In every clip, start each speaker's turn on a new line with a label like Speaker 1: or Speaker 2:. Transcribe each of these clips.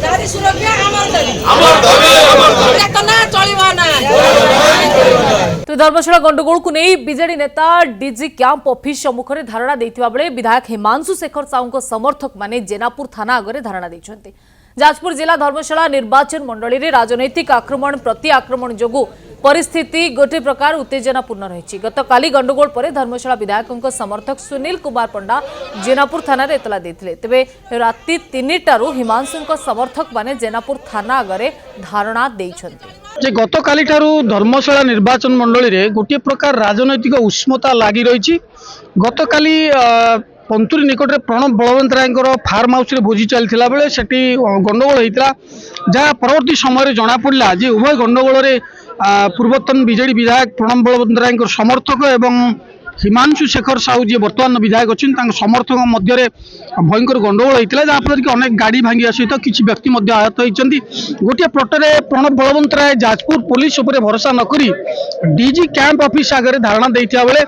Speaker 1: नारी सुरक्षा
Speaker 2: तो धर्मशाला गंडगोल को नहीं बीजेडी नेता डीजी कैंप ऑफिस सम्मुखें धारणा देथिबा बेले विधायक हिमांशु शेखर साहू समर्थक माने जेनापुर थाना आगे धारणा देछन्ते। जाजपुर जिला धर्मशाला निर्वाचन मंडली रे राजनैतिक आक्रमण प्रति आक्रमण जोगु परिस्थिति गोटे प्रकार उत्तेजनापूर्ण रही। गतकाली गंडगोल पर धर्मशाला विधायकों समर्थक सुनील कुमार पंडा जेनापुर थाना रे इतला देथिले। तेबे राति 3टारू हिमांशु समर्थक माने जेनापुर थाना आगे धारणा देछन्ते।
Speaker 3: गतकाली धर्मशाला निर्वाचन मंडली रे गोटे प्रकार राजनैतिक उष्मता लगी रही। गतकाली पंतुरी निकट में प्रणब बलवंत राय फार्म हाउस रे भोजी चलता बेले से गंडगोल होता जहाँ परवर्ती समय जना पड़ा जे उभय गंडगोल पूर्वतन बीजेडी विधायक प्रणब बलवंत राय समर्थक एवं हिमांशु शेखर साहू जी बर्तमान विधायक अच्छी समर्थक मध्य भयंकर गंडगोल होता है जहाँफल कि अनेक गाड़ी भांगा सहित किसी व्यक्ति आहत होती। गोटे पटरे प्रणब बलवंत राय जाजपुर पुलिस उपर भरोसा नक डीजी कैंप ऑफिस आगे धारणा देता बेले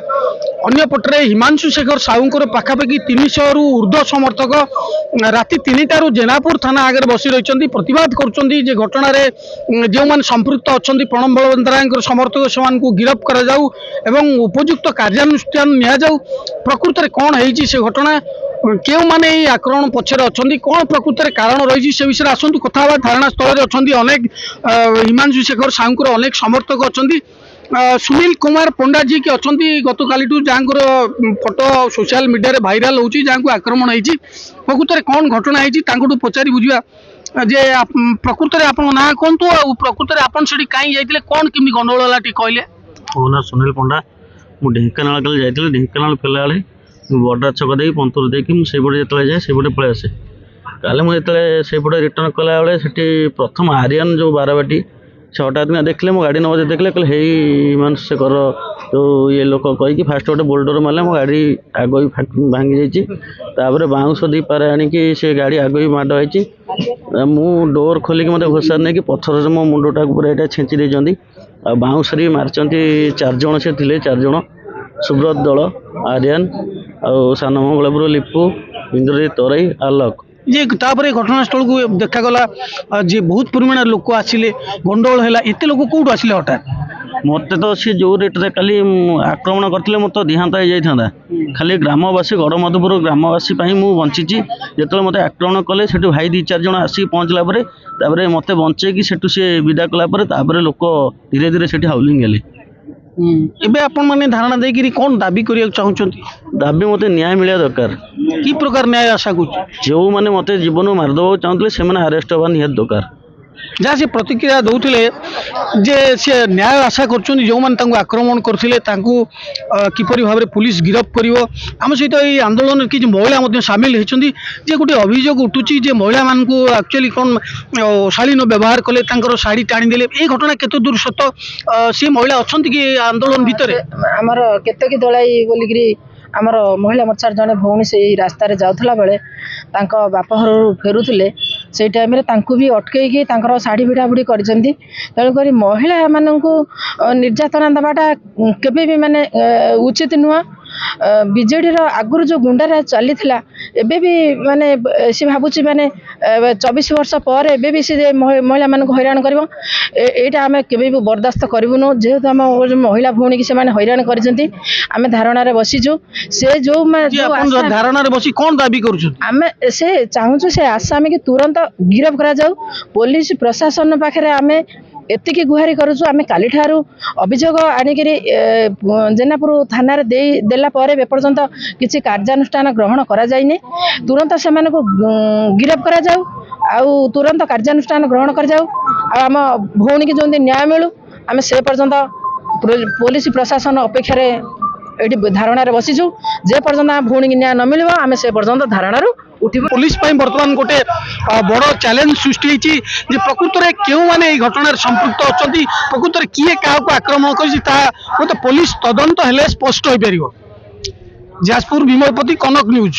Speaker 3: अन्य पटरे हिमांशु शेखर साहूर पाखापाखि 300 रु ऊर्ध्व समर्थक राति 3टारू जेनापुर थाना आगे बसी रही प्रतिवाद कर घटना जो मैंने संपृक्त अच्छा प्रणब बलवंत राय समर्थक से गिरफ्त कर उपयुक्त कार्यानुष्ठान नियाजाऊ। प्रकृत में कौन है घटना क्यों माने आक्रमण पछरे अच्छा कौन प्रकृत में कारण रही से विषय आसतु कथा धारणा स्थल अच्छा अनेक हिमांशु शेखर साहूर अनेक समर्थक अच्छा सुनील कुमार पंडा जी की अच्छा गतकाली जहाँ फोटो सोशल मीडिया रे भाइराल होची जहाँ आक्रमण होती प्रकृत में कौन घटना होती पचारि बुझा जे प्रकृत में आप ना कहतु आ प्रकृत में आप कहीं जाइए कौन केमी गंडगोल है कहले।
Speaker 4: मो ना सुनील पंडा मु ढेंकानाल कल जाइए ढेंकानाल फेला बेले बड़ा छक दे पंतुर देकी मुझे जो जाए से पलि आसे काले मुझे रिटर्न कला बेले से प्रथम आर्यन जो बारबाटी 6टा दिन देखले मो गाड़ी नबजे देखले कहले हे हिमांशु शेखर जो ये लोक कहीकि फास्ट गोटे बोल्डर मारे मो गाड़ी आग भांगी जापर बाउंश दी पारे आणिकी से गाड़ी आग भी माड़ होती मु डोर खोलिक मत घोषार नहीं कि पत्थर से मो मुंडटा पूरा यहाँ छेची देती आ बाउंश मार्चंती 4 जन से थे 4 जन सुब्रत दल आर्यन आ सान मंगलपुर लिपु इंद्रजीत तराई आलोक
Speaker 3: जे तापर घटनास्थल को देखागला जे बहुत परिमाण लोक आसिले गंडगोल है एत लोक कौटू आसिले हठात
Speaker 4: मत तो सी जो रेट रे काली आक्रमण करते मत देहांत हो जाता खाली ग्रामवासी गड़मधुपुर ग्रामवासी मु बंची जो मत आक्रमण कले से भाई 2-4 जन आसिक पहुँचला मत बंचे सेठू सी विदा कलापर लोक धीरे धीरे से हाउलिंग गले।
Speaker 3: एबे आपण माने धारणा देकरी कौन दाबी करिया चाहउछंती
Speaker 4: दाबी मते न्याय मिलिया दरकार
Speaker 3: की प्रकार न्याय आशा को
Speaker 4: जो माने मते जीवन मारदो चाहतले से माने अरेस्ट होबा नियत दरकार
Speaker 3: जहाँ से प्रतिक्रिया दौले जे से न्याय आशा कर जो मैंने आक्रमण करते किपरि भाव पुलिस गिरफ्त कर आम सहित ये आंदोलन कि महिला सामिल होती गोटे अभियोग उठुची जे महिला मानक एक्चुअली कौन शालीन व्यवहार कले शाढ़ी टाणीदे ये घटना केते दूर सत सी महिला अच्छा कि आंदोलन भितर
Speaker 5: आमर केतकी दलाई बोलिकी आमर महिला मोर्चार जड़े भौणी से रास्तार जाऊला बेले बापघर फेरुले से टाइम भी अटकई शाढ़ी भिड़ाभिड़ी कर तेणुक महिला मानू निर्यातना देवाटा केबे भी माने उचित नुह। बीजेडी आगुरी जो गुंडारा चली एबे भी माने सी भावुची माने 24 वर्ष पर एबे भी सी महिला मानक हैरान कर आम केबे भी बर्दास्त करूँ जेहेतु आम महिला भौणी की से हैरान कर धारणा बसीचु से जो
Speaker 3: धारणा बसी कौन दाबी
Speaker 5: आम से चाहूँ से आसामी की तुरंत गिरफ्त करा जाऊ पुलिस प्रशासन पाखे आम एतिकी गुहारी करुचु आम काली ठारू अभियोग आणिक जेनापुर थाना देला पर एपर्यंत किसी कार्यानुष्ठान ग्रहण करा जाइने तुरंत से गिरफ्त करा जाऊ आउ तुरंत कार्यानुष्ठान ग्रहण कर जाऊ आम भौणी की जो न्याय मिलू आम से पर्यंत पुलिस प्रशासन अपेक्षा ये धारणा बसीचु जे पर्यंत भौणी की न्याय न मिल आम से पर्यंत धारणा
Speaker 3: पुलिस बर्तमान गोटे बड़ चैलेंज सृष्टि होती प्रकृत में क्यों माने घटना संपृक्त अच्छा प्रकृत में किए क्या आक्रमण कर पुलिस तदंत हेले स्पष्ट हो पार। जाजपुर विमलपति कनक न्यूज।